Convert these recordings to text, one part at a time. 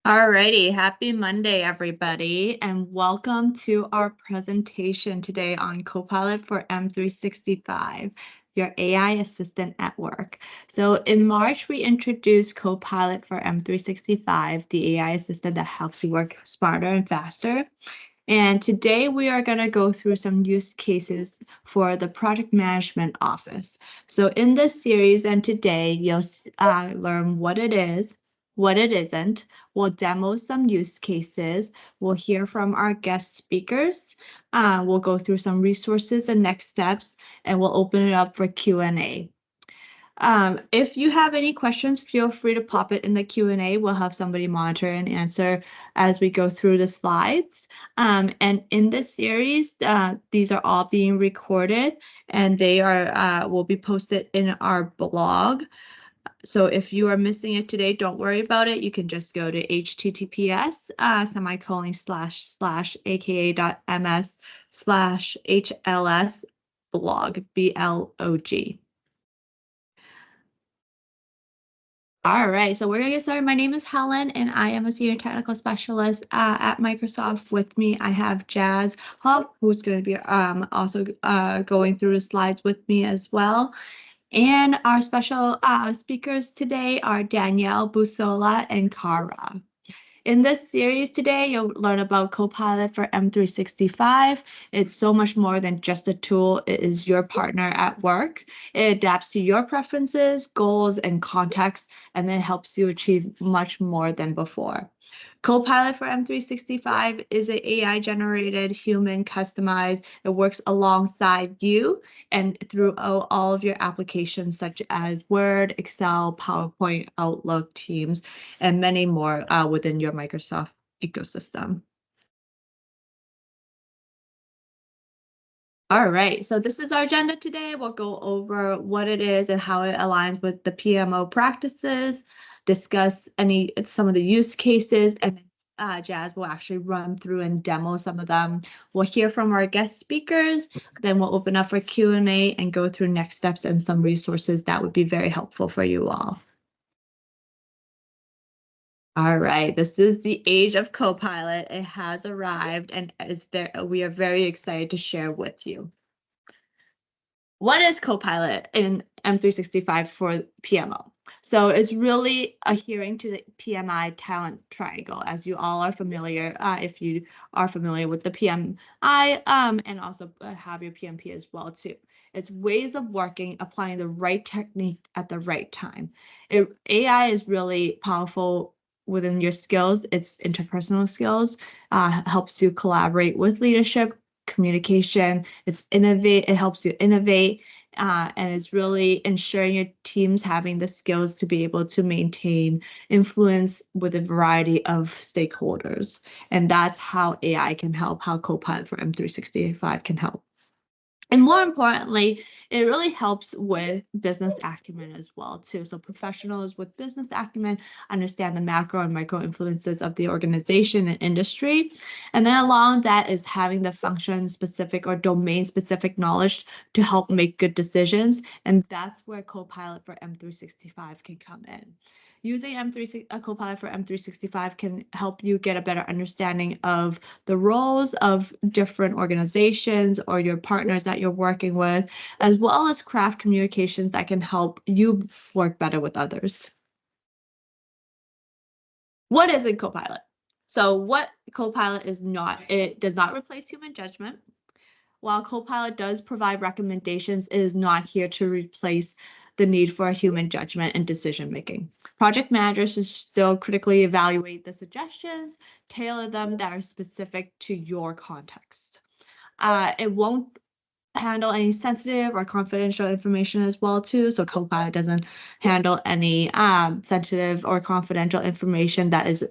Alrighty, happy Monday, everybody, and welcome to our presentation today on Copilot for M365, your AI assistant at work. So in March, we introduced Copilot for M365, the AI assistant that helps you work smarter and faster. And today we are going to go through some use cases for the project management office. So in this series and today, you'll learn what it is, what it isn't. We'll demo some use cases. We'll hear from our guest speakers. We'll go through some resources and next steps, and we'll open it up for Q&A. If you have any questions, feel free to pop it in the Q&A. We'll have somebody monitor and answer as we go through the slides. And in this series, these are all being recorded and they are will be posted in our blog. So if you are missing it today, don't worry about it. You can just go to https://aka.ms/hls blog, blog. All right, so we're gonna get started. My name is Helen, and I am a senior technical specialist at Microsoft. With me, I have Hoegh, who's going to be also going through the slides with me as well. And our special speakers today are Danielle, Busola, and Kara. In this series today, you'll learn about Copilot for M365. It's so much more than just a tool. It is your partner at work. It adapts to your preferences, goals, and contexts, and then helps you achieve much more than before. Copilot for M365 is an AI-generated, human customized. It works alongside you and through all of your applications such as Word, Excel, PowerPoint, Outlook, Teams, and many more within your Microsoft ecosystem. All right, so this is our agenda today. We'll go over what it is and how it aligns with the PMO practices, discuss some of the use cases, and Jazz will actually run through and demo some of them. We'll hear from our guest speakers, then we'll open up for Q&A and go through next steps and some resources that would be very helpful for you all. All right, this is the age of Copilot. It has arrived and we are very excited to share with you. What is Copilot in M365 for PMO? So it's really adhering to the PMI talent triangle, as you all are familiar, if you are familiar with the PMI, and also have your PMP as well too. It's ways of working, applying the right technique at the right time. AI is really powerful within your skills. It's interpersonal skills, helps you collaborate with leadership, communication. It helps you innovate, and it's really ensuring your team's having the skills to be able to maintain influence with a variety of stakeholders. And that's how AI can help, how Copilot for M365 can help. And more importantly, it really helps with business acumen as well too. So professionals with business acumen understand the macro and micro influences of the organization and industry. And then along that is having the function specific or domain specific knowledge to help make good decisions. And that's where Copilot for M365 can come in. Using Copilot for M365 can help you get a better understanding of the roles of different organizations or your partners that you're working with, as well as craft communications that can help you work better with others. What is in Copilot? So what Copilot is not, it does not replace human judgment. While Copilot does provide recommendations, it is not here to replace the need for human judgment and decision making. Project managers should still critically evaluate the suggestions, tailor them that are specific to your context. It won't handle any sensitive or confidential information as well too. So Copilot doesn't handle any sensitive or confidential information that is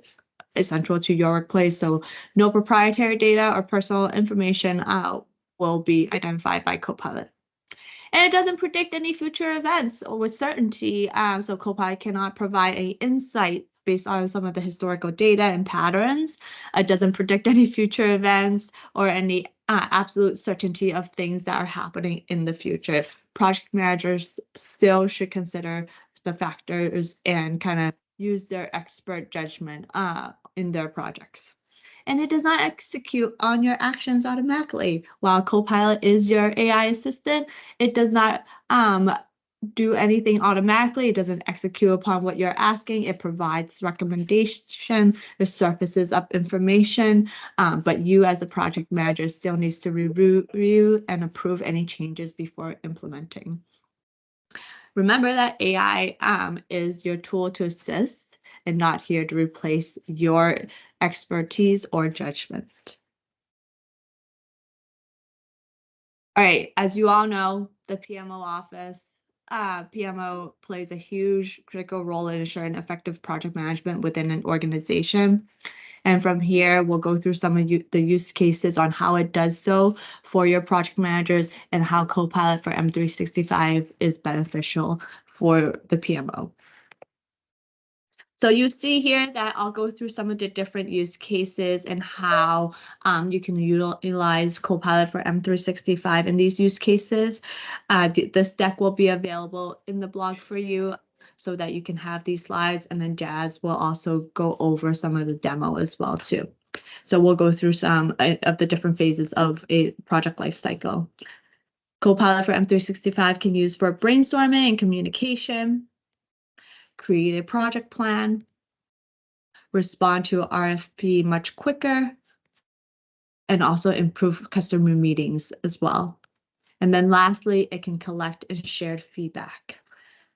essential to your workplace. So no proprietary data or personal information will be identified by Copilot. And it doesn't predict any future events or with certainty. So Copilot cannot provide any insight based on some of the historical data and patterns. It doesn't predict any future events or any absolute certainty of things that are happening in the future. Project managers still should consider the factors and kind of use their expert judgment in their projects. And it does not execute on your actions automatically. While Copilot is your AI assistant, it does not do anything automatically. It doesn't execute upon what you're asking. It provides recommendations, it surfaces up information, but you as the project manager still needs to review and approve any changes before implementing. Remember that AI is your tool to assist and not here to replace your expertise or judgment. All right, as you all know, the PMO office, PMO plays a huge critical role in ensuring effective project management within an organization. And from here, we'll go through some of the use cases on how it does so for your project managers and how Copilot for M365 is beneficial for the PMO. So you see here that I'll go through some of the different use cases and how you can utilize Copilot for M365 in these use cases. This deck will be available in the blog for you so that you can have these slides, and then Jazz will also go over some of the demo as well too. So we'll go through some of the different phases of a project lifecycle. Copilot for M365 can use for brainstorming and communication, create a project plan, respond to RFP much quicker, and also improve customer meetings as well. And then lastly, it can collect and share feedback.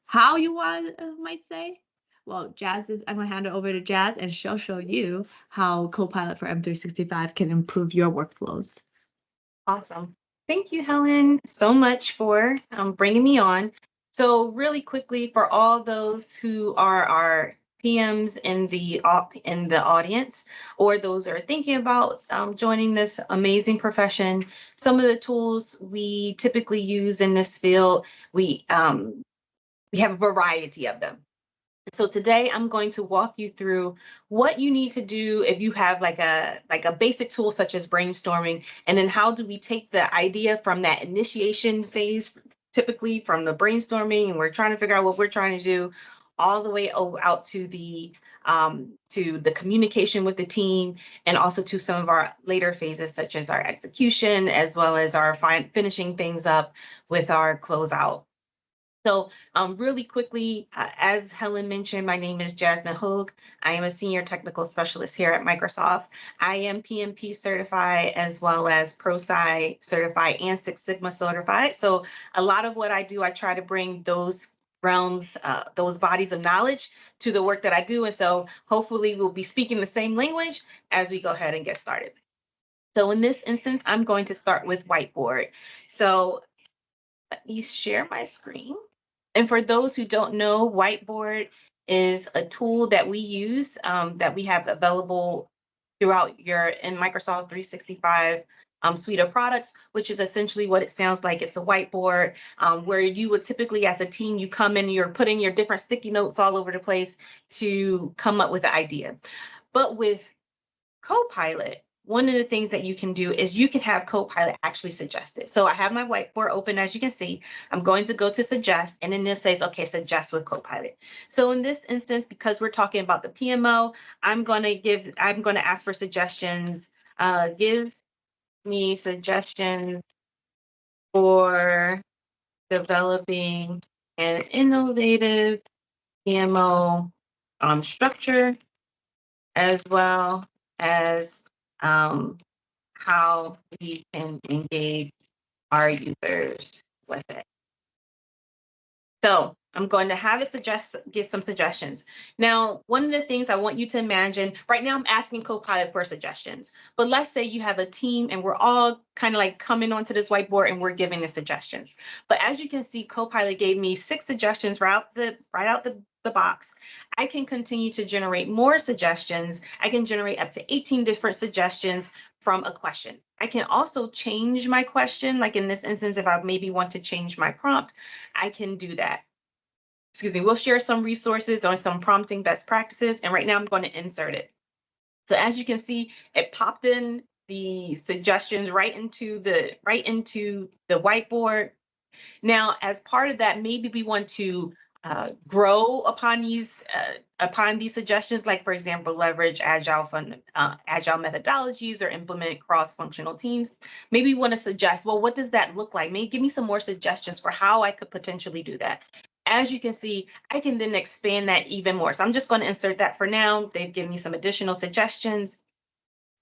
How you might say? Well, I'm going to hand it over to Jazz, and she'll show you how Copilot for M365 can improve your workflows. Awesome. Thank you, Helen, so much for bringing me on. So really quickly, for all those who are our PMs in the audience, or those who are thinking about joining this amazing profession, some of the tools we typically use in this field, we have a variety of them. So today I'm going to walk you through what you need to do if you have like a basic tool such as brainstorming, and then how do we take the idea from that initiation phase, typically from the brainstorming, and we're trying to figure out what we're trying to do, all the way out to the communication with the team, and also to some of our later phases such as our execution, as well as our finishing things up with our closeout. So really quickly, as Helen mentioned, my name is Jasmine Hoegh. I am a senior technical specialist here at Microsoft. I am PMP certified, as well as ProSci certified and Six Sigma certified. So a lot of what I do, I try to bring those realms, those bodies of knowledge to the work that I do. And so hopefully we'll be speaking the same language as we go ahead and get started. So in this instance, I'm going to start with whiteboard. So let me share my screen. And for those who don't know, Whiteboard is a tool that we use, that we have available throughout in Microsoft 365 suite of products, which is essentially what it sounds like. It's a whiteboard where you would typically, as a team, you come in and you're putting your different sticky notes all over the place to come up with an idea. But with Copilot, one of the things that you can do is you can have Copilot actually suggest it. So I have my whiteboard open, as you can see. I'm going to go to suggest, and then it says, okay, suggest with Copilot. So in this instance, because we're talking about the PMO, I'm going to ask for suggestions. Give me suggestions for developing an innovative PMO structure, as well as how we can engage our users with it. So I'm going to have it give some suggestions. Now, one of the things I want you to imagine, right now I'm asking Copilot for suggestions, but let's say you have a team and we're all kind of like coming onto this whiteboard and we're giving the suggestions. But as you can see, Copilot gave me 6 suggestions right out the box. I can continue to generate more suggestions. I can generate up to 18 different suggestions from a question. I can also change my question. Like in this instance, if I maybe want to change my prompt, I can do that. Excuse me, we'll share some resources on some prompting best practices. And right now I'm going to insert it. So as you can see, it popped in the suggestions right into the whiteboard. Now, as part of that, maybe we want to grow upon these suggestions, like for example, leverage agile methodologies or implement cross-functional teams. Maybe we want to suggest, well, what does that look like? Maybe give me some more suggestions for how I could potentially do that. As you can see, I can then expand that even more. So I'm just going to insert that for now. They've given me some additional suggestions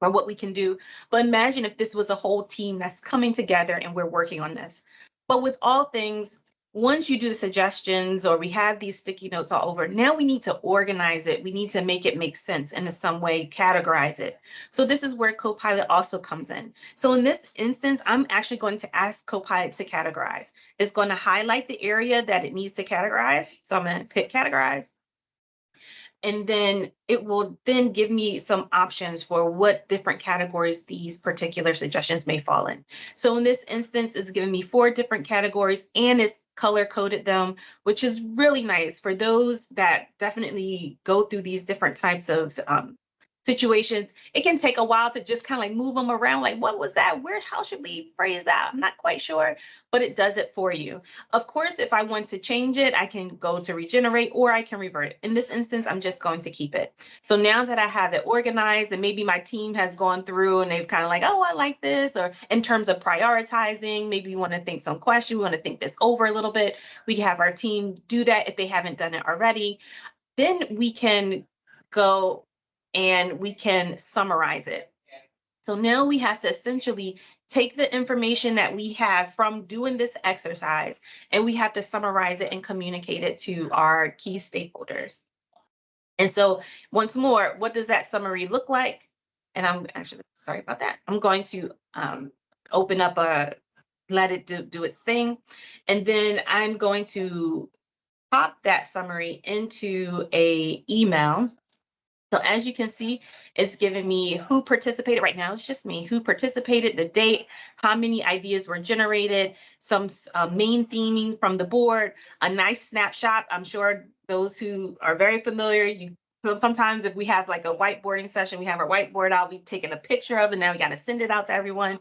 for what we can do. But imagine if this was a whole team that's coming together and we're working on this. But with all things, once you do the suggestions or we have these sticky notes all over, now we need to organize it. We need to make it make sense and in some way categorize it. So this is where Copilot also comes in. So in this instance, I'm actually going to ask Copilot to categorize. It's going to highlight the area that it needs to categorize. So I'm going to hit categorize. And then it will then give me some options for what different categories these particular suggestions may fall in. So in this instance, it's giving me 4 different categories and it's color coded them, which is really nice for those that definitely go through these different types of situations. It can take a while to just kind of like move them around. Like, what was that? How should we phrase that? I'm not quite sure, but it does it for you. Of course, if I want to change it, I can go to regenerate or I can revert it. In this instance, I'm just going to keep it. So now that I have it organized and maybe my team has gone through and they've kind of like, oh, I like this, or in terms of prioritizing, maybe we want to think some question, we want to think this over a little bit. We can have our team do that if they haven't done it already. Then we can go and we can summarize it. So now we have to essentially take the information that we have from doing this exercise and we have to summarize it and communicate it to our key stakeholders. And so once more, what does that summary look like? And I'm actually, sorry about that. I'm going to open up let it do its thing. And then I'm going to pop that summary into a email. So as you can see, it's giving me who participated. Right now, it's just me, who participated, the date, how many ideas were generated, some main theming from the board, a nice snapshot. I'm sure those who are very familiar, sometimes if we have like a whiteboarding session, we have our whiteboard out, we've taken a picture of it, now we got to send it out to everyone.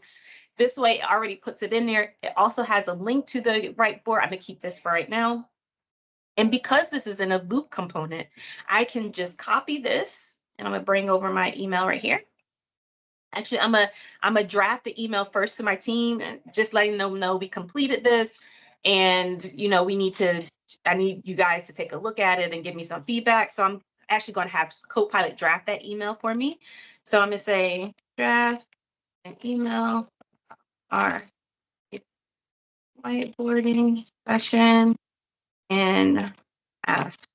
This way, it already puts it in there. It also has a link to the whiteboard. I'm going to keep this for right now. And because this is in a loop component, I can just copy this and I'm gonna bring over my email right here. Actually, I'm gonna draft the email first to my team and just letting them know we completed this. And I need you guys to take a look at it and give me some feedback. So I'm actually gonna have Copilot draft that email for me. So I'm gonna say draft an email, our whiteboarding session, and ask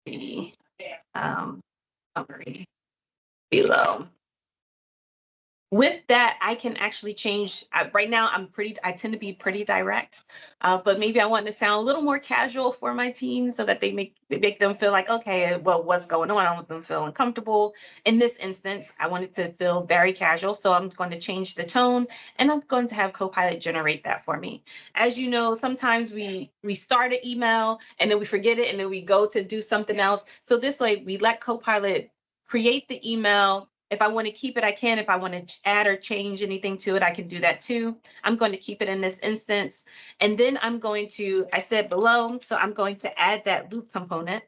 the summary below. With that, I can actually change. Right now, I tend to be pretty direct, but maybe I want to sound a little more casual for my team so that they make them feel like, okay, well, what's going on? I don't want them to feel uncomfortable. In this instance, I want it to feel very casual, so I'm going to change the tone, and I'm going to have Copilot generate that for me. As you know, sometimes we start an email and then we forget it, and then we go to do something else. So this way, we let Copilot create the email. If I want to keep it, I can. If I want to add or change anything to it, I can do that too. I'm going to keep it in this instance. And then I'm going to, I said below, so I'm going to add that loop component.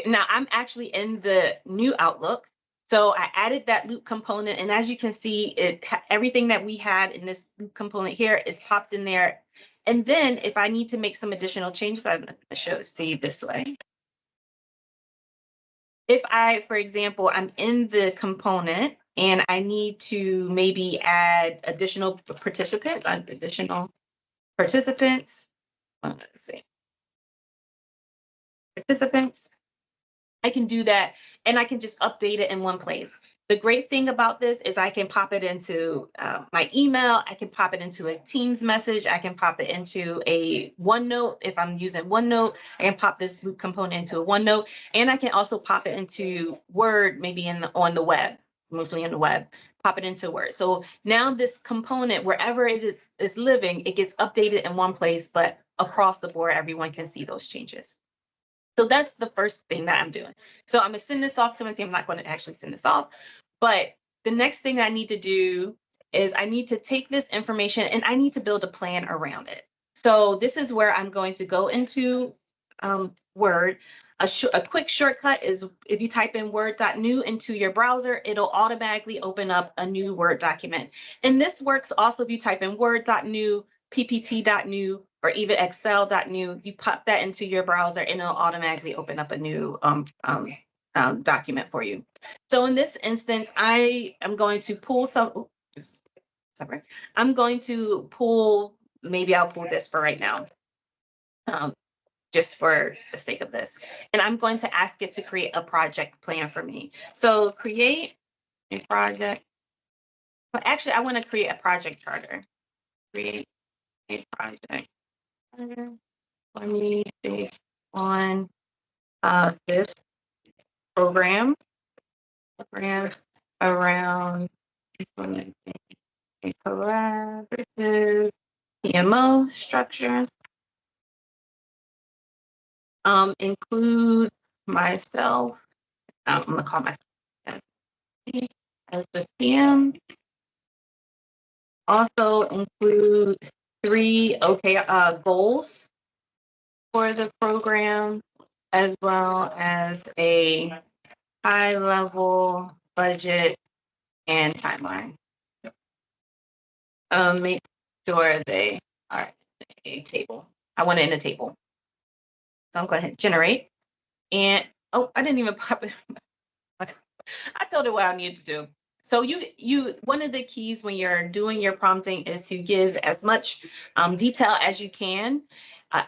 Now I'm actually in the new Outlook. So I added that loop component. And as you can see, everything that we had in this loop component here is popped in there. And then if I need to make some additional changes, I'm going to show this to you this way. If I, for example, I'm in the component and I need to maybe add additional participants, let's see, participants, I can do that and I can just update it in one place. The great thing about this is I can pop it into my email. I can pop it into a Teams message. I can pop it into a OneNote. If I'm using OneNote, I can pop this loop component into a OneNote, and I can also pop it into Word, maybe on the web, mostly on the web. Pop it into Word. So now this component, wherever it is living, it gets updated in one place, but across the board, everyone can see those changes. So that's the first thing that I'm doing. So I'm gonna send this off to my team. I'm not going to actually send this off, but the next thing I need to do is I need to take this information and I need to build a plan around it. So this is where I'm going to go into Word. A quick shortcut is if you type in word.new into your browser, it'll automatically open up a new Word document. And this works also if you type in word.new, ppt.new, or even excel.new, you pop that into your browser and it'll automatically open up a new document for you. So in this instance, I am going to pull sorry. I'm going to pull, maybe I'll pull this for right now. Just for the sake of this. And I'm going to ask it to create a project plan for me. So create a project. Well, actually, I want to create a project charter. Create a project charter for me based on this program around implementing a collaborative PMO structure. Include myself. I'm gonna call myself as the PM. Also include 3 goals for the program, as well as a high-level budget and timeline. Make sure they are in a table. I want it in a table. So I'm going to hit generate. And, oh, I didn't even pop it. I told it what I needed to do. So one of the keys when you're doing your prompting is to give as much detail as you can.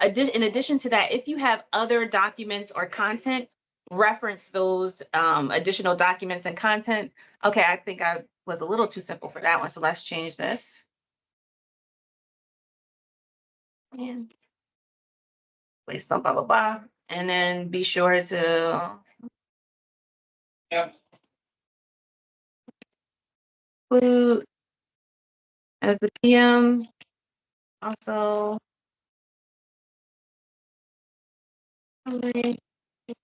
In addition to that, if you have other documents or content, reference those additional documents and content. Okay, I think I was a little too simple for that one. So let's change this. And place blah, blah, blah. And then be sure to include as the PM, also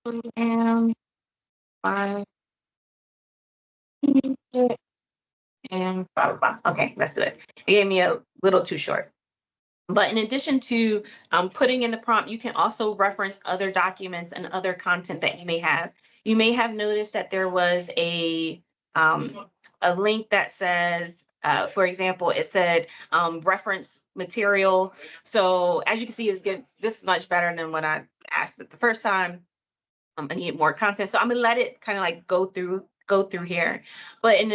program by and blah, blah, blah. Okay, let's do it. It gave me a little too short. But in addition to putting in the prompt, you can also reference other documents and other content that you may have. You may have noticed that there was a link that says, for example, it said reference material. So as you can see, this is much better than what I asked it the first time. I need more content. So I'm gonna let it kind of like go through here. But in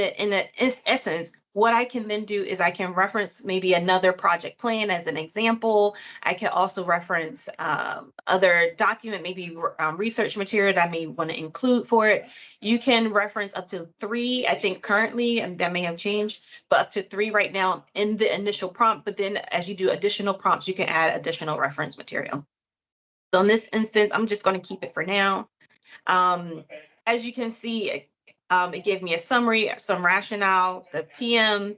essence, what I can then do is I can reference maybe another project plan as an example. I can also reference other document, maybe research material that I may want to include for it. You can reference up to 3, I think currently, and that may have changed, but up to 3 right now in the initial prompt. But then as you do additional prompts, you can add additional reference material. So in this instance, I'm just going to keep it for now. As you can see, it gave me a summary, some rationale, the PM,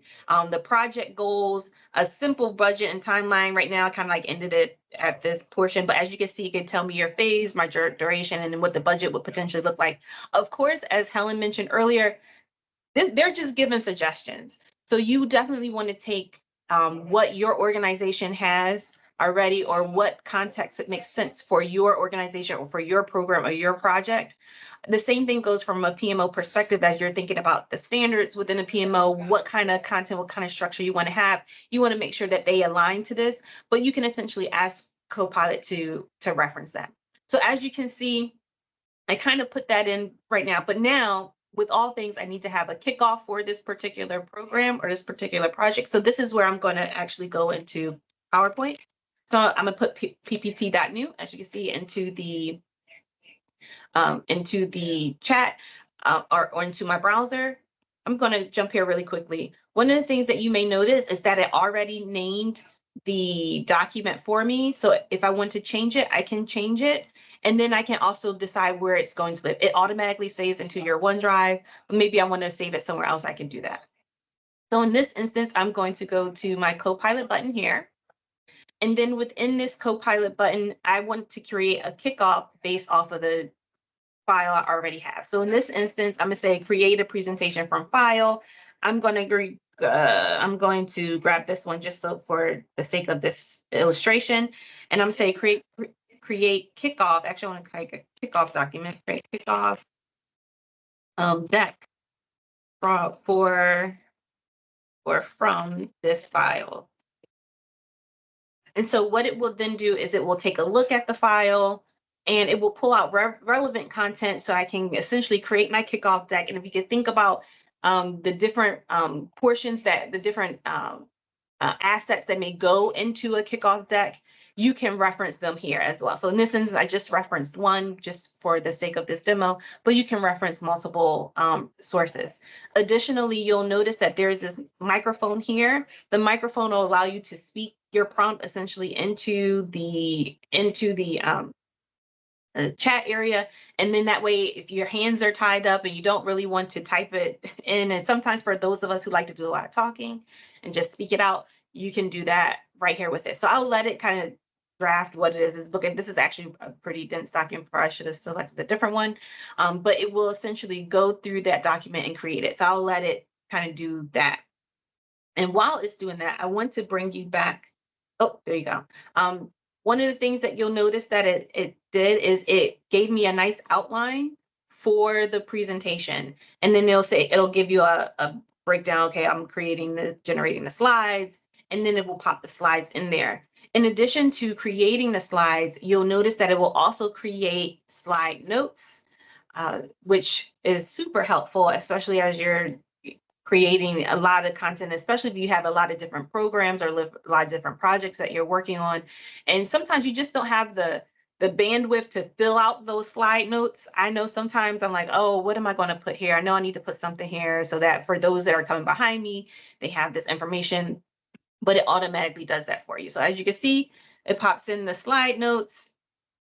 the project goals, a simple budget and timeline. Right now, I kind of like ended it at this portion, but as you can see, you can tell me your phase, my duration, and then what the budget would potentially look like. Of course, as Helen mentioned earlier, they're just giving suggestions. So you definitely want to take what your organization has already or what context it makes sense for your organization or for your program or your project. The same thing goes from a PMO perspective as you're thinking about the standards within a PMO, what kind of content, what kind of structure you want to have. You want to make sure that they align to this, but you can essentially ask Copilot to reference that. So as you can see, I kind of put that in right now, but now with all things, I need to have a kickoff for this particular program or this particular project. So this is where I'm going to actually go into PowerPoint. So I'm going to put ppt.new, as you can see, into the chat or into my browser. I'm going to jump here really quickly. One of the things that you may notice is that it already named the document for me. So if I want to change it, I can change it. And then I can also decide where it's going to live. It automatically saves into your OneDrive, but maybe I want to save it somewhere else, I can do that. So in this instance, I'm going to go to my Copilot button here. And then within this Copilot button, I want to create a kickoff based off of the file I already have. So in this instance, I'm going to say create a presentation from file. I'm going to grab this one just so for the sake of this illustration, and I'm saying create kickoff. Actually, I want to create a kickoff document. Create kickoff deck from this file. And so what it will then do is it will take a look at the file and it will pull out relevant content so I can essentially create my kickoff deck. And if you can think about the different portions that the different assets that may go into a kickoff deck, you can reference them here as well. So in this instance, I just referenced one just for the sake of this demo, but you can reference multiple sources. Additionally, you'll notice that there's this microphone here. The microphone will allow you to speak your prompt essentially into the chat area. And then that way, if your hands are tied up and you don't really want to type it in, and sometimes for those of us who like to do a lot of talking and just speak it out, you can do that right here with it. So I'll let it kind of draft what it is. This is actually a pretty dense document. I should have selected a different one, but it will essentially go through that document and create it. So I'll let it kind of do that. And while it's doing that, I want to bring you back. Oh, there you go. One of the things that you'll notice that it did is it gave me a nice outline for the presentation. And then it'll give you a breakdown. Okay, I'm generating the slides, and then it will pop the slides in there. In addition to creating the slides, you'll notice that it will also create slide notes, which is super helpful, especially as you're creating a lot of content, especially if you have a lot of different programs or a lot of different projects that you're working on. And sometimes you just don't have the bandwidth to fill out those slide notes. I know sometimes I'm like, oh, what am I going to put here? I know I need to put something here so that for those that are coming behind me, they have this information, but it automatically does that for you. So as you can see, it pops in the slide notes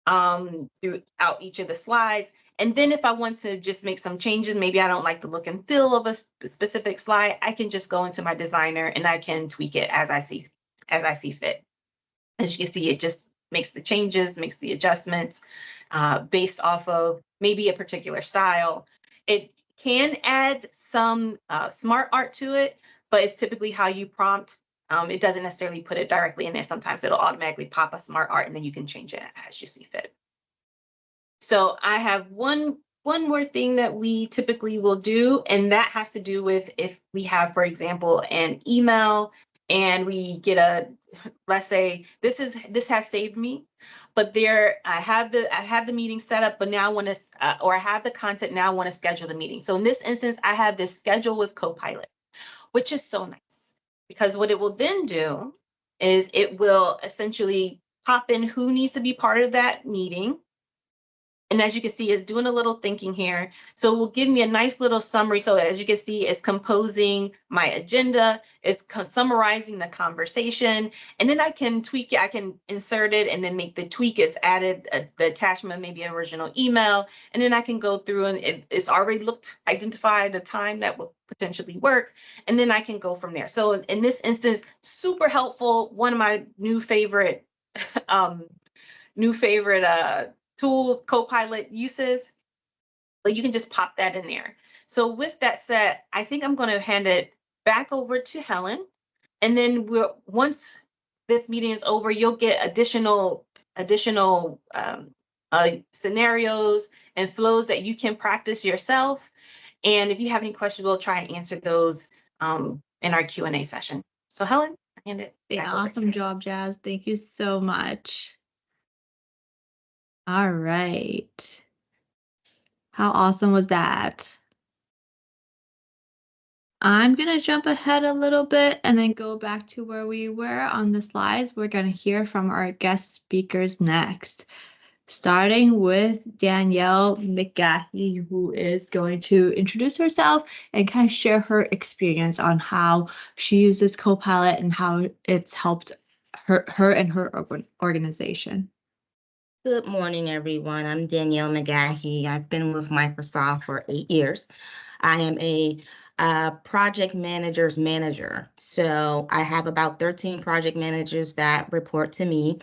throughout each of the slides. And then if I want to just make some changes, maybe I don't like the look and feel of a specific slide, I can just go into my designer and I can tweak it as I see fit. As you can see, it just makes the changes, makes the adjustments based off of maybe a particular style. It can add some smart art to it, but it's typically how you prompt. It doesn't necessarily put it directly in there. Sometimes it'll automatically pop a smart art and then you can change it as you see fit. So I have one more thing that we typically will do, and that has to do with if we have, for example, an email and we get let's say this has saved me, but I have the meeting set up, but now I want to, or I have the content, now I want to schedule the meeting. So in this instance, I have this schedule with Copilot, which is so nice because what it will then do is it will essentially pop in who needs to be part of that meeting. And as you can see, it's doing a little thinking here. So it will give me a nice little summary. So as you can see, it's composing my agenda, it's summarizing the conversation, and then I can tweak it. I can insert it and then make the tweak. It's added the attachment, maybe an original email. And then I can go through and it's already identified a time that will potentially work. And then I can go from there. So in this instance, super helpful. One of my new favorite tool Copilot uses, but you can just pop that in there. So with that said, I think I'm going to hand it back over to Helen. And then once this meeting is over, you'll get additional scenarios and flows that you can practice yourself. And if you have any questions, we'll try and answer those in our Q&A session. So Helen, I hand it back over to you. Awesome job, Jazz. Thank you so much. All right. How awesome was that? I'm going to jump ahead a little bit and then go back to where we were on the slides. We're going to hear from our guest speakers next, starting with Danielle McGahee, who is going to introduce herself and kind of share her experience on how she uses Copilot and how it's helped her and her organization. Good morning, everyone. I'm Danielle McGahee. I've been with Microsoft for 8 years. I am a project manager's manager. So I have about 13 project managers that report to me.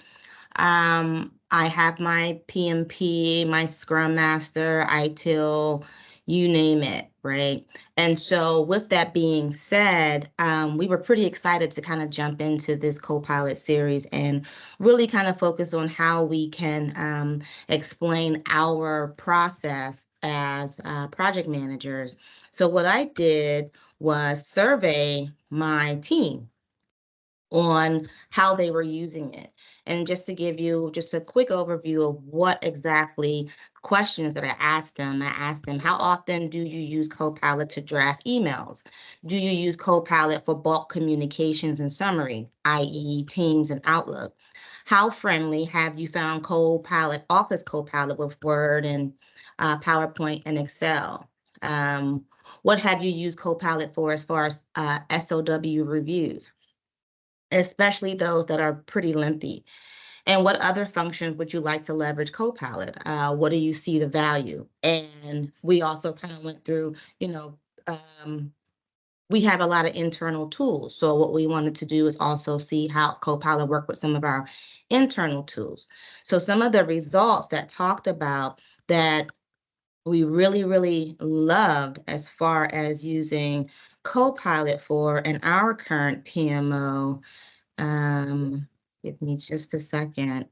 I have my PMP, my Scrum Master, ITIL, you name it. right? And so with that being said, we were pretty excited to kind of jump into this Copilot series and really kind of focus on how we can explain our process as project managers. So what I did was survey my team on how they were using it. And just to give you just a quick overview of what exactly questions that I asked them, how often do you use Copilot to draft emails? Do you use Copilot for bulk communications and summary, i.e. Teams and Outlook? How friendly have you found Copilot, Office Copilot with Word and PowerPoint and Excel? What have you used Copilot for as far as SOW reviews, especially those that are pretty lengthy? And what other functions would you like to leverage Copilot? What do you see the value? And we also kind of went through, we have a lot of internal tools. So what we wanted to do is also see how Copilot work with some of our internal tools. So some of the results that talked about that we really, really loved as far as using Copilot for in our current PMO, give me just a second,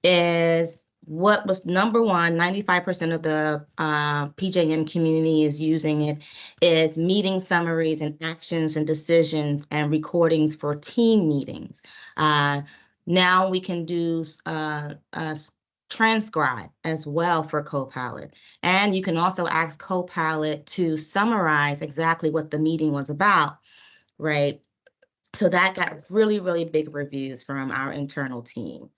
is what was number one, 95% of the PJM community is using it, is meeting summaries and actions and decisions and recordings for team meetings. Now we can do transcribe as well for Copilot. And you can also ask Copilot to summarize exactly what the meeting was about, right? So that got really, really big reviews from our internal team.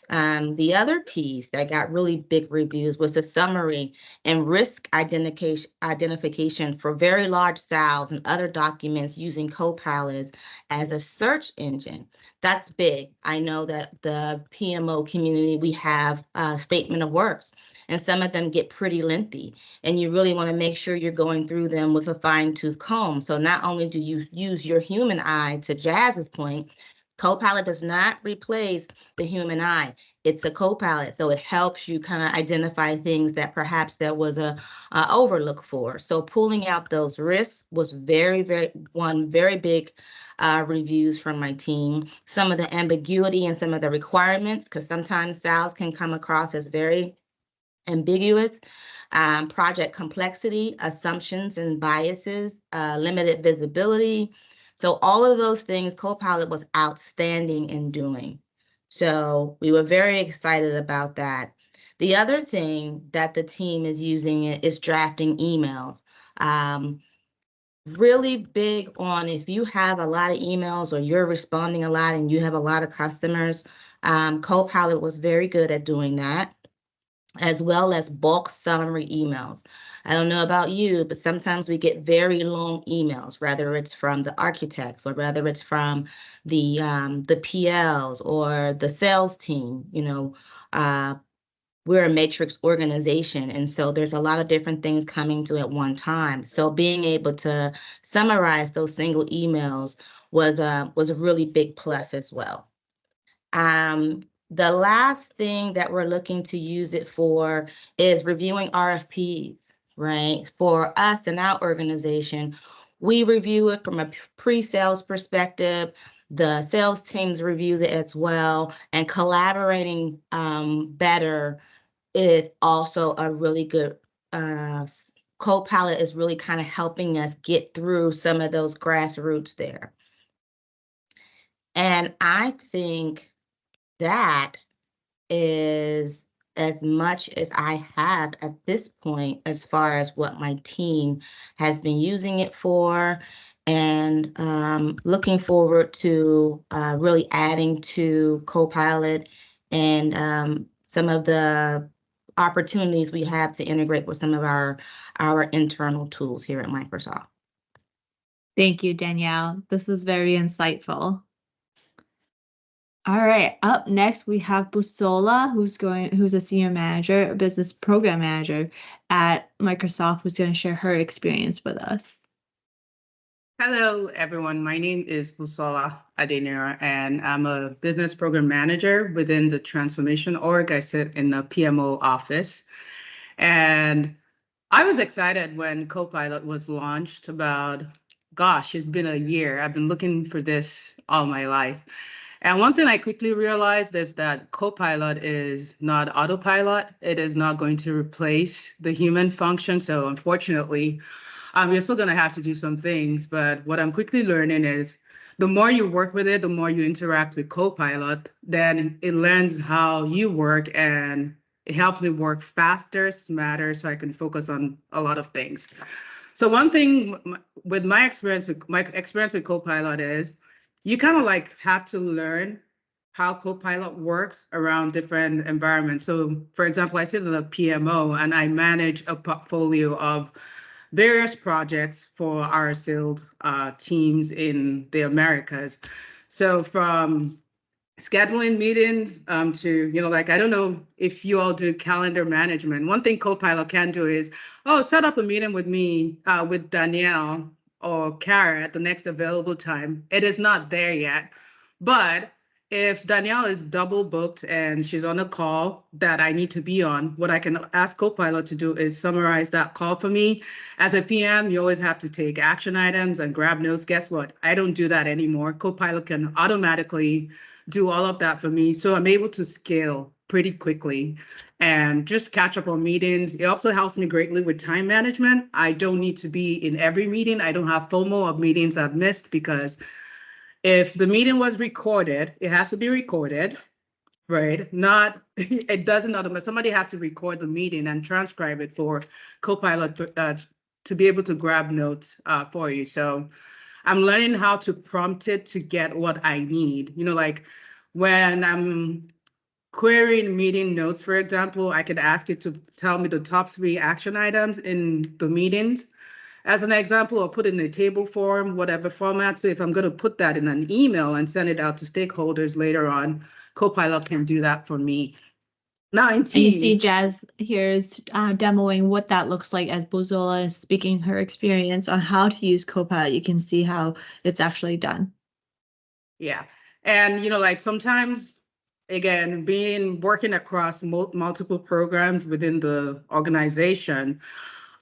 The other piece that got really big reviews was the summary and risk identification for very large files and other documents using Copilot as a search engine. That's big. I know that the PMO community, we have a statement of works, and some of them get pretty lengthy, and you really want to make sure you're going through them with a fine-tooth comb. So not only do you use your human eye, to Jazz's point, Copilot does not replace the human eye. It's a Copilot, so it helps you kind of identify things that perhaps there was a overlook for. So pulling out those risks was very big reviews from my team. Some of the ambiguity and some of the requirements, because sometimes sales can come across as very ambiguous. Project complexity, assumptions and biases, limited visibility. So all of those things, Copilot was outstanding in doing. So we were very excited about that. The other thing that the team is using is drafting emails. Really big on if you have a lot of emails or you're responding a lot and you have a lot of customers, Copilot was very good at doing that, as well as bulk summary emails. I don't know about you, but sometimes we get very long emails, whether it's from the architects or whether it's from the PLs or the sales team. We're a matrix organization, and so there's a lot of different things coming to at one time. So being able to summarize those single emails was a really big plus as well. The last thing that we're looking to use it for is reviewing RFPs, right? For us in our organization, we review it from a pre-sales perspective. The sales teams review it as well, and collaborating better is also a really good, Copilot is really kind of helping us get through some of those grassroots there. And I think that is as much as I have at this point as far as what my team has been using it for, and looking forward to really adding to Copilot and some of the opportunities we have to integrate with some of our internal tools here at Microsoft. Thank you, Danielle. This was very insightful. All right, up next we have Busola, who's a senior manager, a business program manager at Microsoft, who's going to share her experience with us. Hello, everyone. My name is Busola Adeniran, and I'm a business program manager within the transformation org. I sit in the PMO office, and I was excited when Copilot was launched about, gosh, it's been a year. I've been looking for this all my life. And one thing I quickly realized is that Copilot is not autopilot. It is not going to replace the human function. So unfortunately, you're still going to have to do some things. But what I'm quickly learning is the more you work with it, the more you interact with Copilot, then it learns how you work and it helps me work faster, smarter, so I can focus on a lot of things. So one thing with my experience with Copilot is you kind of like have to learn how Copilot works around different environments. So for example, I sit in a PMO and I manage a portfolio of various projects for our sales teams in the Americas. So from scheduling meetings to, like, I don't know if you all do calendar management. One thing Copilot can do is, set up a meeting with me, with Danielle or Kara at the next available time. It is not there yet, but if Danielle is double booked and she's on a call that I need to be on, what I can ask Copilot to do is summarize that call for me. As a PM, you always have to take action items and grab notes. Guess what? I don't do that anymore. Copilot can automatically do all of that for me. So I'm able to scale pretty quickly and just catch up on meetings. It also helps me greatly with time management. I don't need to be in every meeting. I don't have FOMO of meetings I've missed, because if the meeting was recorded, it has to be recorded, right? Not, it doesn't automatically, somebody has to record the meeting and transcribe it for Copilot to be able to grab notes for you. So I'm learning how to prompt it to get what I need. Like when I'm querying meeting notes, for example, I could ask it to tell me the top 3 action items in the meetings, as an example, or put it in a table form, whatever format. So if I'm going to put that in an email and send it out to stakeholders later on, Copilot can do that for me. Now in Teams, and you see Jazz here is demoing what that looks like as Busola is speaking her experience on how to use Copilot. You can see how it's actually done. Yeah. And, like sometimes, again, working across multiple programs within the organization,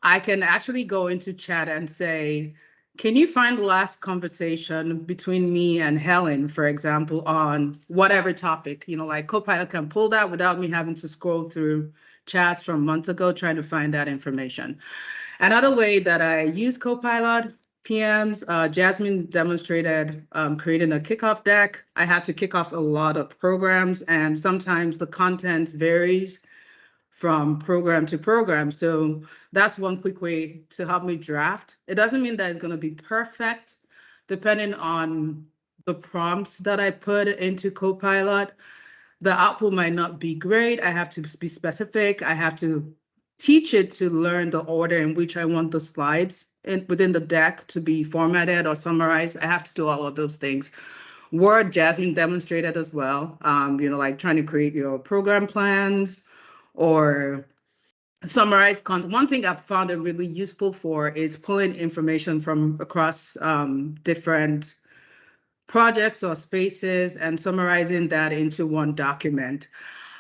I can actually go into chat and say, can you find the last conversation between me and Helen, for example, on whatever topic? Like Copilot can pull that without me having to scroll through chats from months ago trying to find that information. Another way that I use Copilot, PMs, Jasmine demonstrated creating a kickoff deck. I had to kick off a lot of programs, and sometimes the content varies from program to program. So that's one quick way to help me draft. It doesn't mean that it's going to be perfect, depending on the prompts that I put into Copilot. The output might not be great. I have to be specific. I have to teach it to learn the order in which I want the slides within the deck to be formatted or summarized. I have to do all of those things. Word, Jasmine demonstrated as well, like trying to create your program plans or summarize content. One thing I've found it really useful for is pulling information from across different projects or spaces and summarizing that into one document.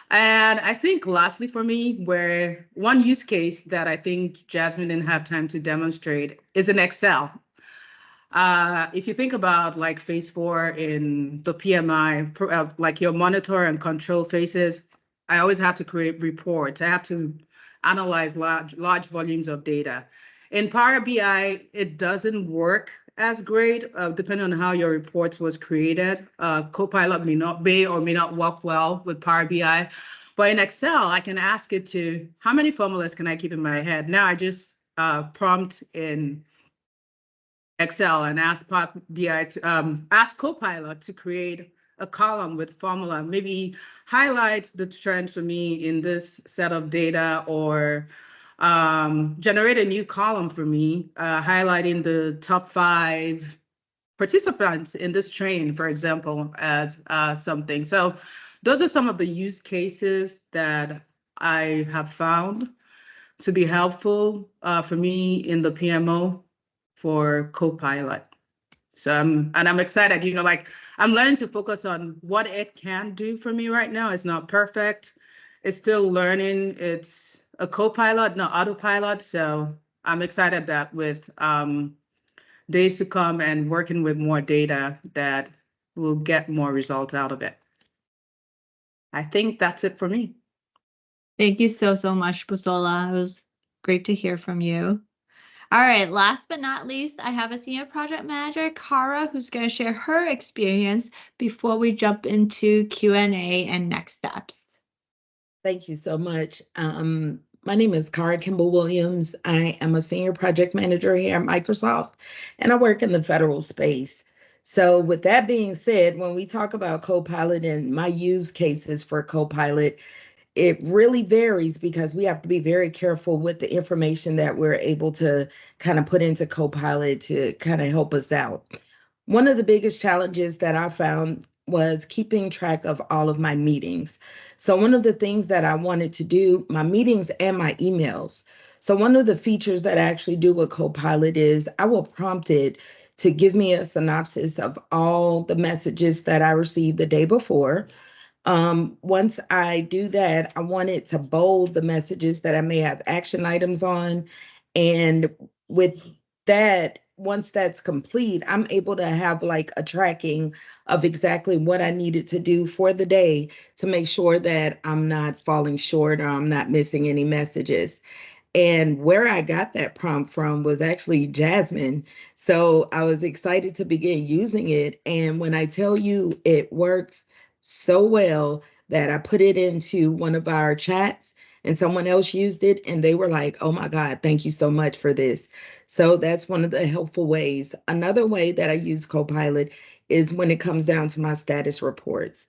And I think lastly for me, where one use case that I think Jasmine didn't have time to demonstrate is in Excel. If you think about like phase 4 in the PMI, like your monitor and control phases, I always have to create reports. I have to analyze large volumes of data. In Power BI, it doesn't work as great, depending on how your reports was created. Copilot may or may not work well with Power BI. But in Excel, I can ask it to, how many formulas can I keep in my head? Now I just prompt in Excel and ask Power BI to ask Copilot to create a column with formula, maybe highlight the trend for me in this set of data, or generate a new column for me, highlighting the top 5 participants in this training, for example, as something. So those are some of the use cases that I have found to be helpful for me in the PMO for Copilot. So I'm excited, like I'm learning to focus on what it can do for me right now. It's not perfect. It's still learning. It's a co-pilot, not autopilot. So I'm excited that with days to come and working with more data that we'll get more results out of it. I think that's it for me. Thank you so much, Busola. It was great to hear from you. All right, last but not least, I have a senior project manager, Kara, who's going to share her experience before we jump into Q&A and next steps. Thank you so much. My name is Kara Kimble-Williams. I am a senior project manager here at Microsoft, and I work in the federal space. So with that being said, when we talk about Copilot and my use cases for Copilot, it really varies because we have to be very careful with the information that we're able to kind of put into Copilot to kind of help us out. One of the biggest challenges that I found was keeping track of all of my meetings. So one of the things that I wanted to do, my meetings and my emails. So one of the features that I actually do with Copilot is I will prompt it to give me a synopsis of all the messages that I received the day before. Once I do that, I want it to bold the messages that I may have action items on. And with that, once that's complete, I'm able to have like a tracking of exactly what I needed to do for the day to make sure that I'm not falling short or I'm not missing any messages. And where I got that prompt from was actually Jasmine. So I was excited to begin using it. And when I tell you it works so well that I put it into one of our chats and someone else used it and they were like, oh my God, thank you so much for this. So that's one of the helpful ways. Another way that I use Copilot is when it comes down to my status reports.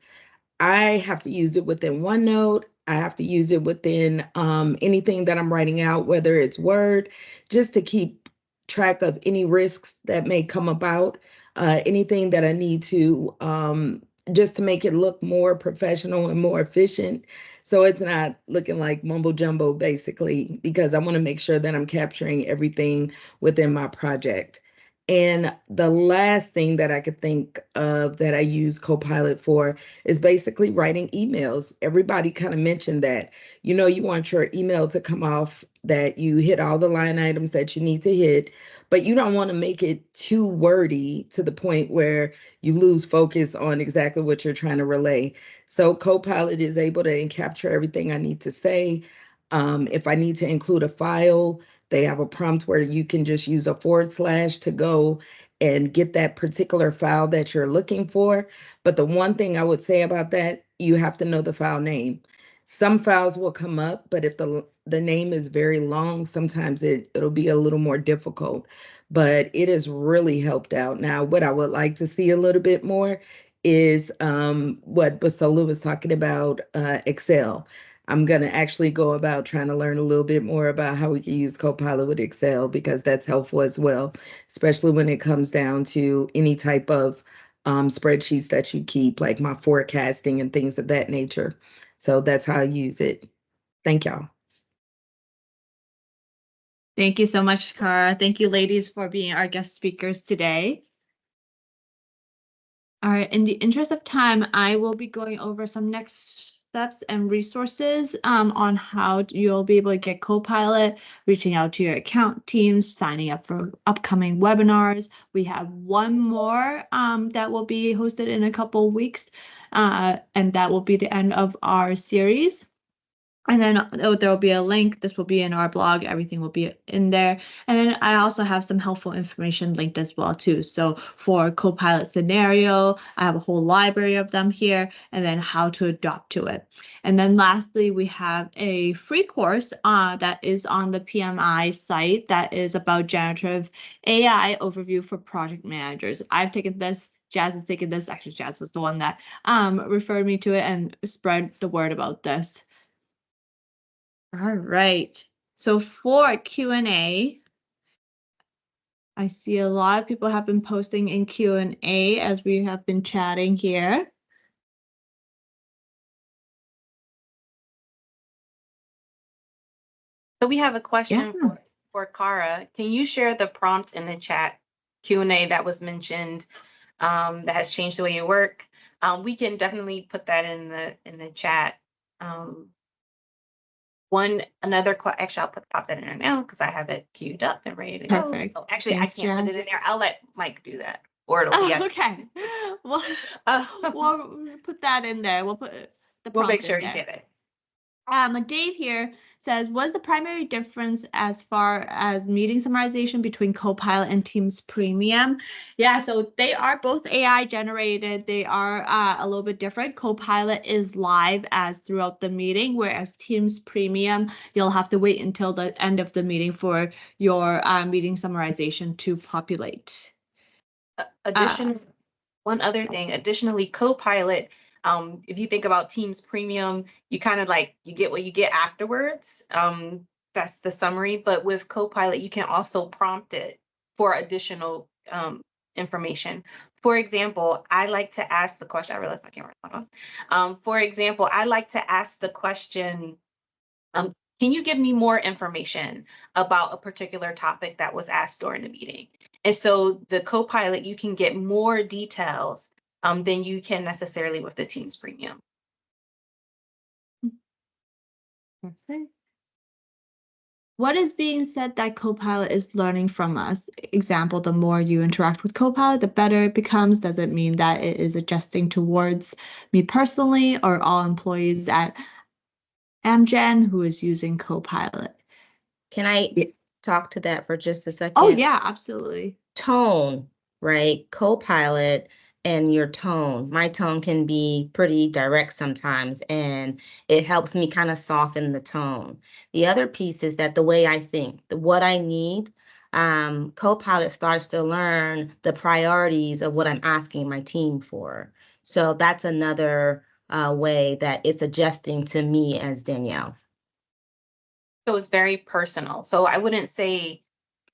I have to use it within OneNote. I have to use it within anything that I'm writing out, whether it's Word, just to keep track of any risks that may come about, anything that I need to, just to make it look more professional and more efficient. So it's not looking like mumbo jumbo, basically, because I want to make sure that I'm capturing everything within my project. And the last thing that I could think of that I use Copilot for is basically writing emails. Everybody kind of mentioned that, you want your email to come off that you hit all the line items that you need to hit, but you don't want to make it too wordy to the point where you lose focus on exactly what you're trying to relay. So Copilot is able to capture everything I need to say. If I need to include a file, they have a prompt where you can just use a / to go and get that particular file that you're looking for. But the one thing I would say about that, you have to know the file name. Some files will come up, but if the name is very long, sometimes it'll be a little more difficult. But it has really helped out. Now, what I would like to see a little bit more is what Busola was talking about, Excel. I'm going to actually go about trying to learn a little bit more about how we can use Copilot with Excel, because that's helpful as well, especially when it comes down to any type of spreadsheets that you keep, like my forecasting and things of that nature. So that's how I use it. Thank y'all. Thank you so much, Kara. Thank you, ladies, for being our guest speakers today. All right, in the interest of time, I will be going over some next steps and resources on how you'll be able to get Copilot, reaching out to your account teams, signing up for upcoming webinars. We have one more that will be hosted in a couple of weeks, and that will be the end of our series. And then there will be a link. This will be in our blog. Everything will be in there. And then I also have some helpful information linked as well too. So for Copilot scenario, I have a whole library of them here, and then how to adopt to it. And then lastly, we have a free course that is on the PMI site that is about generative AI overview for project managers. I've taken this. Jazz has taken this. Actually, Jazz was the one that referred me to it and spread the word about this. All right. So for Q&A, I see a lot of people have been posting in Q&A as we have been chatting here. So we have a question Yeah. for Kara. Can you share the prompt in the chat Q&A that was mentioned that has changed the way you work? We can definitely put that in the chat. Actually, I'll pop that in there now because I have it queued up and ready to go. Perfect. Oh, actually, Thanks, I can't put it in Jess. there. I'll let Mike do that. Or it'll be Okay. Well, we'll put that in there. We'll put the we'll make prompt sure in you there. get it. Dave here says, was the primary difference as far as meeting summarization between Copilot and Teams Premium? Yeah, so they are both AI generated. They are a little bit different. Copilot is live as throughout the meeting, whereas Teams Premium, you'll have to wait until the end of the meeting for your meeting summarization to populate. One other thing, additionally, Copilot, if you think about Teams Premium, you kind of like, you get what you get afterwards. That's the summary. But with Copilot, you can also prompt it for additional information. For example, I like to ask the question, I realized my camera is off. For example, I like to ask the question, can you give me more information about a particular topic that was asked during the meeting? And so the Copilot, you can get more details than you can necessarily with the Teams Premium. Perfect. What is being said that Copilot is learning from us? Example, the more you interact with Copilot, the better it becomes. Does it mean that it is adjusting towards me personally or all employees at Amgen who is using Copilot? Can I Yeah. talk to that for just a second? Oh, yeah, absolutely. Tone, right? Copilot and your tone. My tone can be pretty direct sometimes, and it helps me kind of soften the tone. The other piece is that the way I think, what I need, Copilot starts to learn the priorities of what I'm asking my team for. So that's another way that it's adjusting to me as Danielle. So it's very personal. So I wouldn't say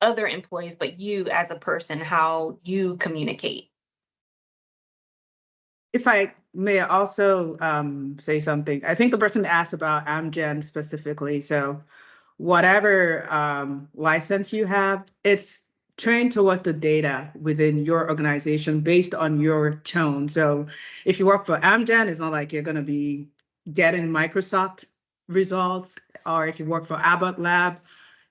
other employees, but you as a person, how you communicate. If I may also say something, I think the person asked about Amgen specifically. So whatever license you have, it's trained towards the data within your organization based on your tone. So if you work for Amgen, it's not like you're going to be getting Microsoft results, or if you work for Abbott Lab,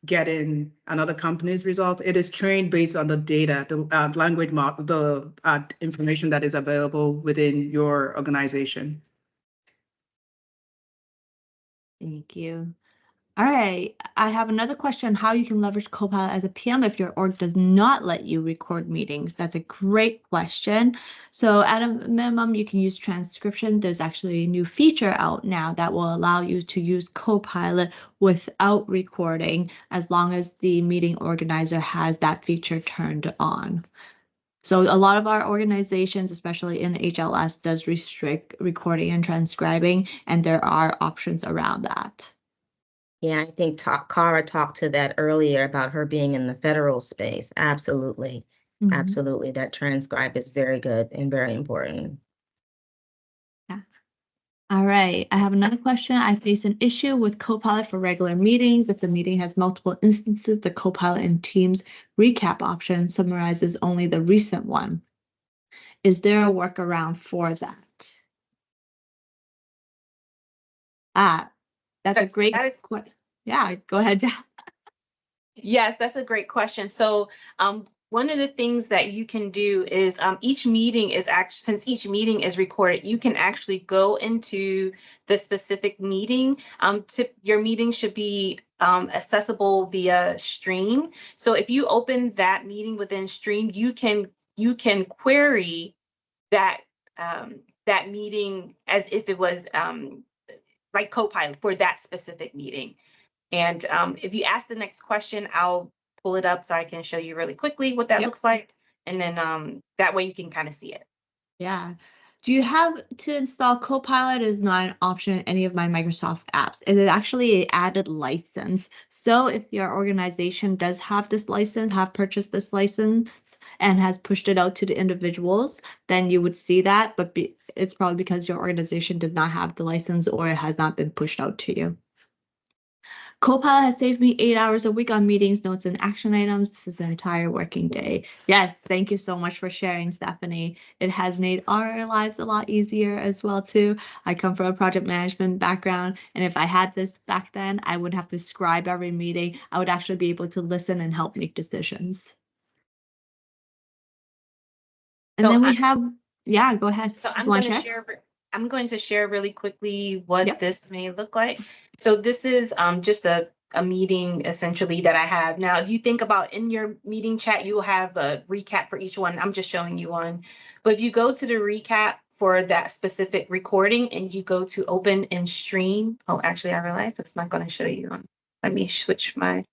getting another company's results. It is trained based on the data, the language model, the information that is available within your organization. Thank you. All right, I have another question on how you can leverage Copilot as a PM if your org does not let you record meetings. That's a great question. So at a minimum, you can use transcription. There's actually a new feature out now that will allow you to use Copilot without recording, as long as the meeting organizer has that feature turned on. So a lot of our organizations, especially in HLS, does restrict recording and transcribing, and there are options around that. Yeah, I think Kara talked to that earlier about her being in the federal space. Absolutely. Mhm. Absolutely. That transcribe is very good and very important. Yeah. All right. I have another question. I face an issue with Copilot for regular meetings. If the meeting has multiple instances, the Copilot in Teams recap option summarizes only the recent one. Is there a workaround for that? That's a great question. Yeah, go ahead, Jack. Yes, that's a great question. So one of the things that you can do is each meeting is actually, since each meeting is recorded, you can actually go into the specific meeting. Your meeting should be accessible via Stream. So if you open that meeting within Stream, you can query that that meeting as if it was like Copilot for that specific meeting. And if you ask the next question, I'll pull it up so I can show you really quickly what that looks like. And then that way you can kind of see it. Yeah. Do you have to install Copilot? Is not an option in any of my Microsoft apps. It is actually an added license. So if your organization does have this license, have purchased this license, and has pushed it out to the individuals, then you would see that. But it's probably because your organization does not have the license or it has not been pushed out to you. Copilot has saved me 8 hours a week on meetings, notes, and action items. This is an entire working day. Yes, thank you so much for sharing, Stephanie. It has made our lives a lot easier as well, too. I come from a project management background, and if I had this back then, I would have to scribe every meeting. I would actually be able to listen and help make decisions. And So then we have, yeah, go ahead. So I'm You wanna going to I'm going to share really quickly what Yep. this may look like. So this is just a meeting essentially that I have. Now, if you think about in your meeting chat, you will have a recap for each one. I'm just showing you one. But if you go to the recap for that specific recording and you go to open and stream. Oh, actually, I realized it's not going to show you. Let me switch my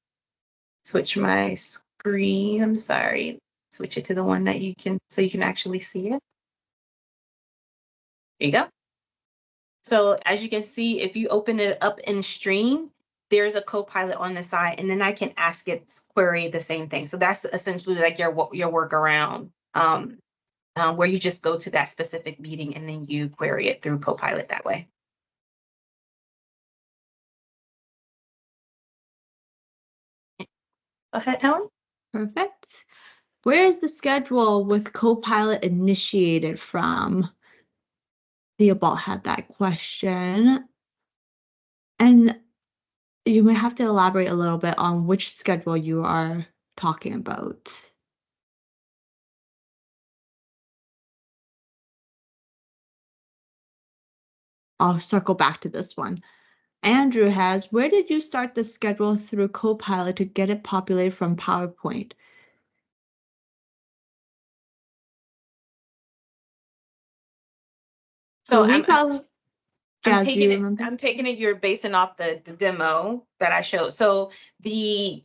screen. I'm sorry. Switch it to the one that you can, so you can actually see it. There you go. So as you can see, if you open it up in stream, there's a Copilot on the side, and then I can ask it query the same thing. So that's essentially like your workaround, where you just go to that specific meeting and then you query it through Copilot that way. Go ahead, Helen. Perfect. Where is the schedule with Copilot initiated from? Theobald had that question. And you may have to elaborate a little bit on which schedule you are talking about. I'll circle back to this one. Andrew has, where did you start the schedule through Copilot to get it populated from PowerPoint? So we probably, Jazz, do you remember? I'm taking it, you're basing off the demo that I showed. So the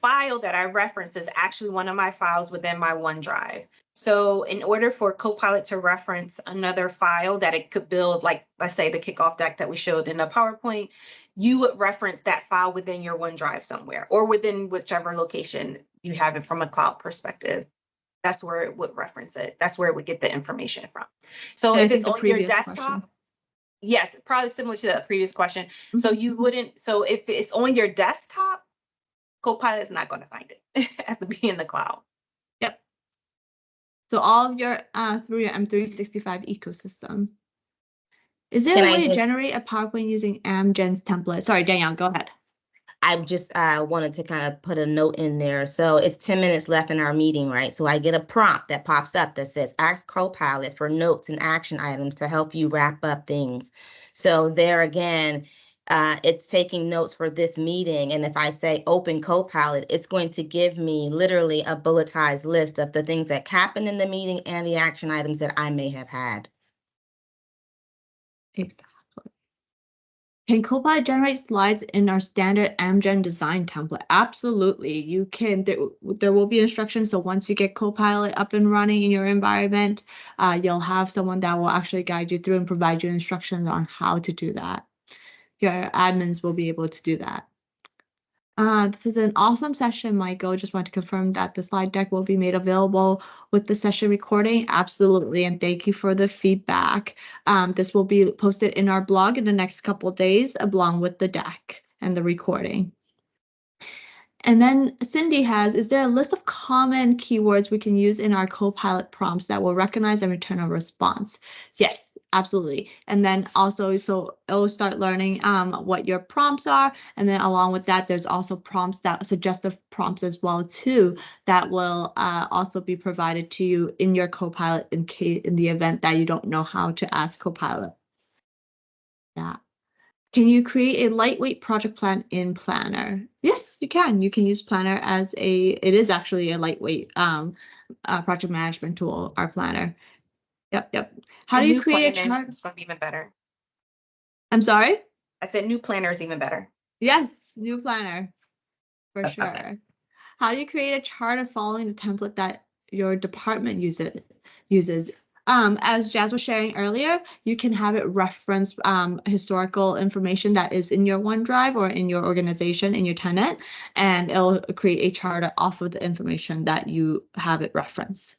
file that I referenced is actually one of my files within my OneDrive. So in order for Copilot to reference another file that it could build, like let's say the kickoff deck that we showed in the PowerPoint, you would reference that file within your OneDrive somewhere or within whichever location you have it from a cloud perspective. That's where it would reference it. That's where it would get the information from. So if it's on your desktop, yes, probably similar to the previous question. Mm-hmm. So you wouldn't, so if it's on your desktop, Copilot is not going to find it. It has to be in the cloud. Yep. So all of your through your M365 ecosystem. Is there a way to generate a PowerPoint using Amgen's template? Sorry, Danielle, go ahead. I just wanted to kind of put a note in there. So it's 10 minutes left in our meeting, right? So I get a prompt that pops up that says, ask Copilot for notes and action items to help you wrap up things. So there again, it's taking notes for this meeting. And if I say open Copilot, it's going to give me literally a bulletized list of the things that happened in the meeting and the action items that I may have had. Exactly. Can Copilot generate slides in our standard Amgen design template? Absolutely, you can. There will be instructions. So once you get Copilot up and running in your environment, you'll have someone that will actually guide you through and provide you instructions on how to do that. Your admins will be able to do that. This is an awesome session, Michael. Just want to confirm that the slide deck will be made available with the session recording. Absolutely, and thank you for the feedback. This will be posted in our blog in the next couple of days, along with the deck and the recording. And then Cindy has, is there a list of common keywords we can use in our Copilot prompts that will recognize and return a response? Yes, absolutely. And then also, so it'll start learning what your prompts are. And then along with that, there's also prompts that suggestive prompts as well too, that will also be provided to you in your Copilot in the event that you don't know how to ask Copilot. Yeah. Can you create a lightweight project plan in Planner? Yes, you can. You can use Planner as it is actually a lightweight project management tool, our Planner. Yep. How do you create a chart? It's going to be even better. I'm sorry? I said new Planner is even better. Yes, new Planner, for sure. Okay. How do you create a chart of following the template that your department uses? As Jazz was sharing earlier, you can have it reference historical information that is in your OneDrive or in your organization, in your tenant, and it'll create a chart off of the information that you have it reference.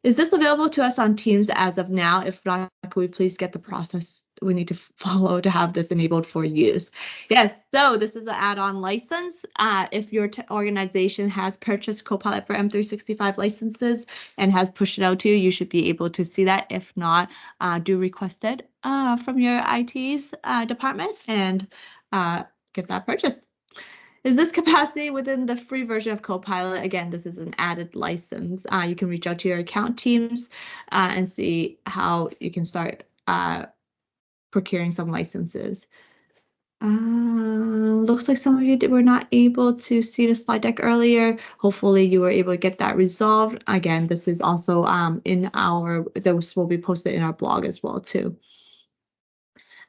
Is this available to us on Teams as of now? If not, could we please get the process we need to follow to have this enabled for use? Yes, so this is an add-on license. If your organization has purchased Copilot for M365 licenses and has pushed it out to you, you should be able to see that. If not, do request it from your IT's department and get that purchased. Is this capacity within the free version of Copilot? Again, this is an added license. You can reach out to your account teams and see how you can start procuring some licenses. Looks like some of you were not able to see the slide deck earlier. Hopefully you were able to get that resolved. Again, this is also those will be posted in our blog as well too.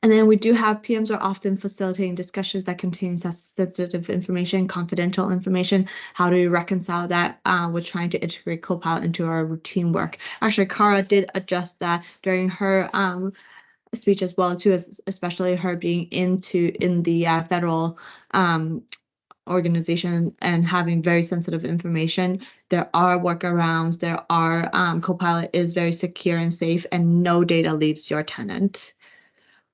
And then we do have PMs are often facilitating discussions that contain sensitive information, confidential information. How do we reconcile that with trying to integrate Copilot into our routine work? Actually, Kara did adjust that during her speech as well too, especially her being in the federal organization and having very sensitive information. There are workarounds. There are Copilot is very secure and safe, and no data leaves your tenant.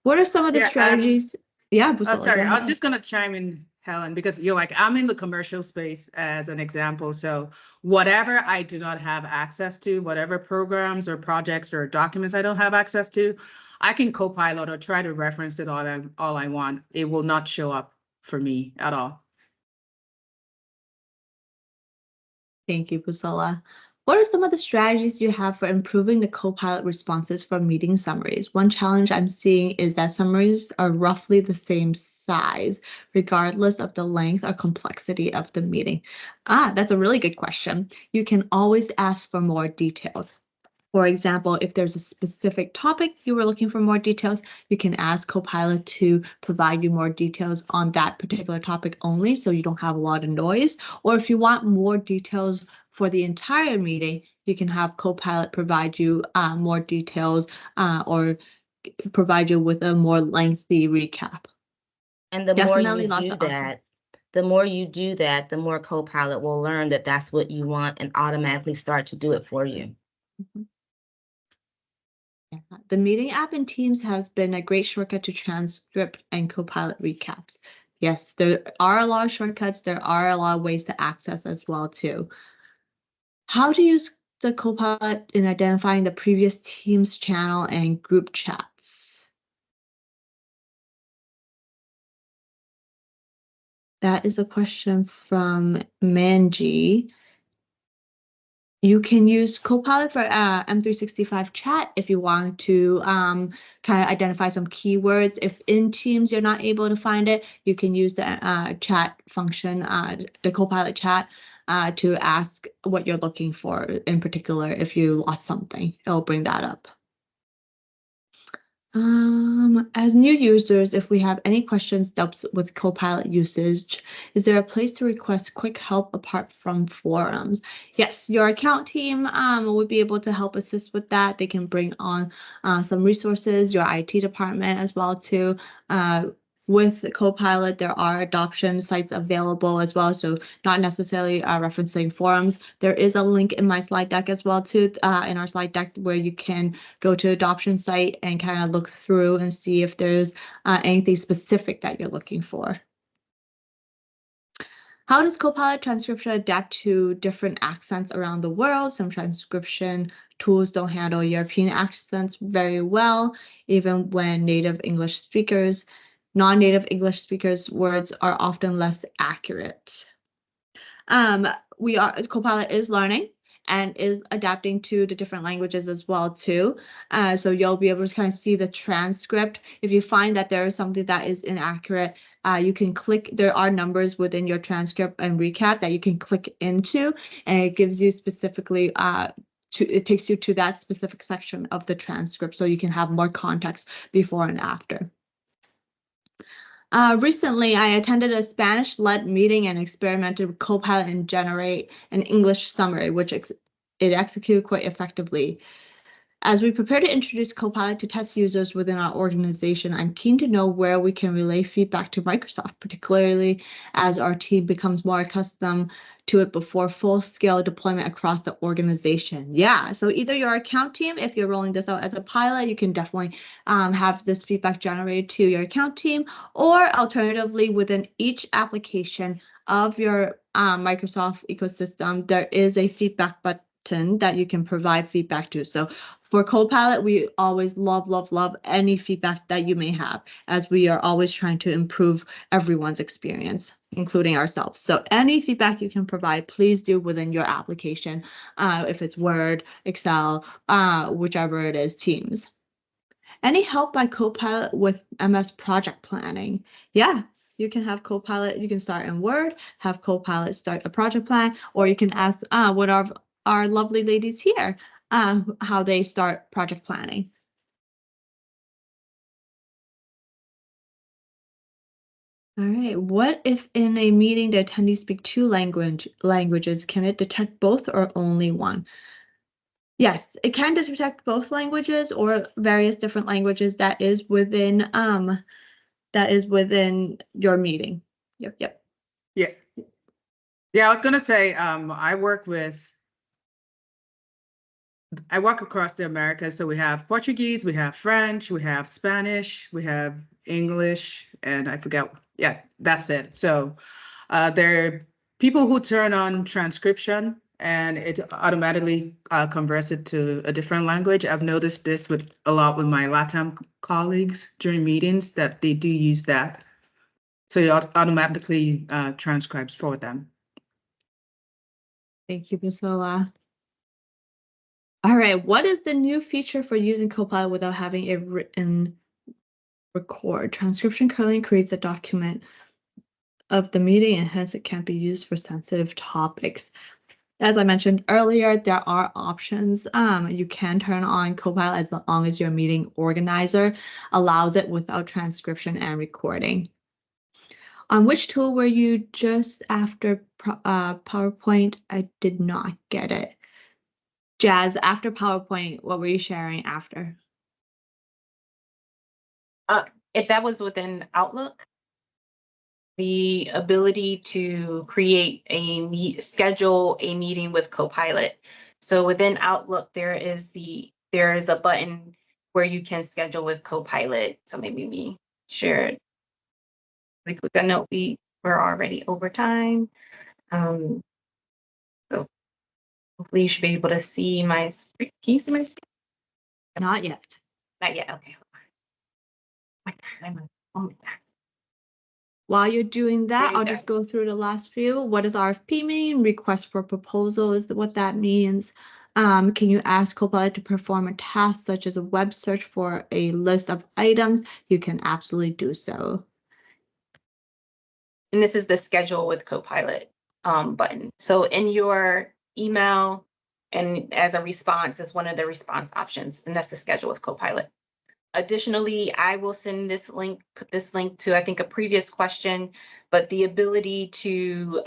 What are some of the strategies? Busola, sorry, I was just going to chime in, Helen, because you're like, I'm in the commercial space as an example. So whatever I do not have access to, whatever programs or projects or documents I don't have access to, I can Copilot or try to reference it all I want. It will not show up for me at all. Thank you, Busola. What are some of the strategies you have for improving the Copilot responses from meeting summaries? One challenge I'm seeing is that summaries are roughly the same size, regardless of the length or complexity of the meeting. That's a really good question. You can always ask for more details. For example, if there's a specific topic you were looking for more details, you can ask Copilot to provide you more details on that particular topic only, so you don't have a lot of noise. Or if you want more details for the entire meeting, you can have Copilot provide you more details or provide you with a more lengthy recap. And the more you do that, the more Copilot will learn that that's what you want and automatically start to do it for you. Mm-hmm. The meeting app in Teams has been a great shortcut to transcript and Copilot recaps. Yes, there are a lot of shortcuts. There are a lot of ways to access as well too. How to use the Copilot in identifying the previous Teams channel and group chats? That is a question from Manji. You can use Copilot for M365 chat if you want to kind of identify some keywords. If in Teams you're not able to find it, you can use the chat function, the Copilot chat, to ask what you're looking for in particular. If you lost something, it'll bring that up. As new users, if we have any questions, doubts with Copilot usage, is there a place to request quick help apart from forums? Yes, your account team would be able to help assist with that. They can bring on some resources, your IT department as well too. With Copilot, there are adoption sites available as well, so not necessarily referencing forums. There is a link in my slide deck as well too, in our slide deck, where you can go to adoption site and kind of look through and see if there's anything specific that you're looking for. How does Copilot transcription adapt to different accents around the world? Some transcription tools don't handle European accents very well, even when non-native English speakers' words are often less accurate. Copilot is learning and is adapting to the different languages as well too. So you'll be able to kind of see the transcript. If you find that there is something that is inaccurate, you can click, there are numbers within your transcript and recap that you can click into, and it gives you specifically, it takes you to that specific section of the transcript so you can have more context before and after. Recently, I attended a Spanish-led meeting and experimented with Copilot and generate an English summary, which it executed quite effectively. As we prepare to introduce Copilot to test users within our organization, I'm keen to know where we can relay feedback to Microsoft, particularly as our team becomes more accustomed to it before full-scale deployment across the organization. Yeah, so either your account team, if you're rolling this out as a pilot, you can definitely have this feedback generated to your account team, or alternatively, within each application of your Microsoft ecosystem, there is a feedback button that you can provide feedback to. So for Copilot, we always love any feedback that you may have, as we are always trying to improve everyone's experience, including ourselves. So any feedback you can provide, please do within your application, if it's Word, Excel, whichever it is, Teams. Any help by Copilot with MS project planning? Yeah, you can have Copilot, you can start in Word, have Copilot start a project plan, or you can ask what our lovely ladies here, how they start project planning. All right, what if in a meeting the attendees speak two languages? Can it detect both or only one? Yes, it can detect both languages or various different languages that is within your meeting. Yep. Yeah. Yeah, I was gonna say, I work across the Americas, so we have Portuguese, we have French, we have Spanish, we have English, and I forget. Yeah, that's it. So there are people who turn on transcription and it automatically converts it to a different language. I've noticed this a lot with my LATAM colleagues during meetings, that they do use that. So it automatically transcribes for them. Thank you, Busola. All right, what is the new feature for using Copilot without having a written record? Transcription currently creates a document of the meeting, and hence it can't be used for sensitive topics. As I mentioned earlier, there are options. You can turn on Copilot as long as your meeting organizer allows it without transcription and recording. On which tool were you just after PowerPoint? I did not get it. Jazz, after PowerPoint, what were you sharing after? If that was within Outlook, the ability to schedule a meeting with Copilot. So within Outlook, there is a button where you can schedule with Copilot. So maybe we shared. We click a note. We're already over time. So hopefully you should be able to see my screen. Can you see my screen? Not yet. Not yet. Okay. Oh my God. While you're doing that, There you I'll go. just go through the last few. What does RFP mean? Request for proposal is what that means. Can you ask Copilot to perform a task such as a web search for a list of items? You can absolutely do so. And this is the schedule with Copilot button. So in your email and as a response, is one of the response options, and that's the schedule with Copilot. Additionally, I will send put this link to, I think, a previous question, but the ability to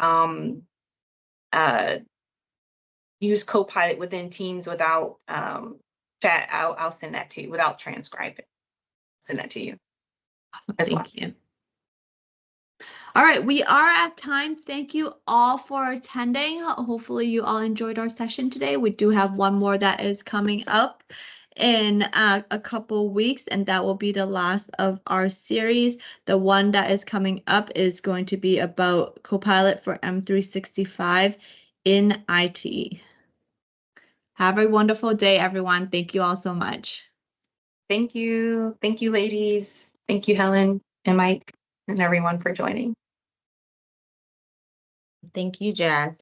use Copilot within Teams without chat, I'll send that to you without transcribing. Send that to you. Awesome. As well. Thank you. All right, we are at time. Thank you all for attending. Hopefully you all enjoyed our session today. We do have one more that is coming up in a couple weeks, and that will be the last of our series. The one that is coming up is going to be about Copilot for M365 in IT. Have a wonderful day, everyone. Thank you all so much. Thank you. Thank you, ladies. Thank you, Helen and Mike and everyone for joining. Thank you, Jazz.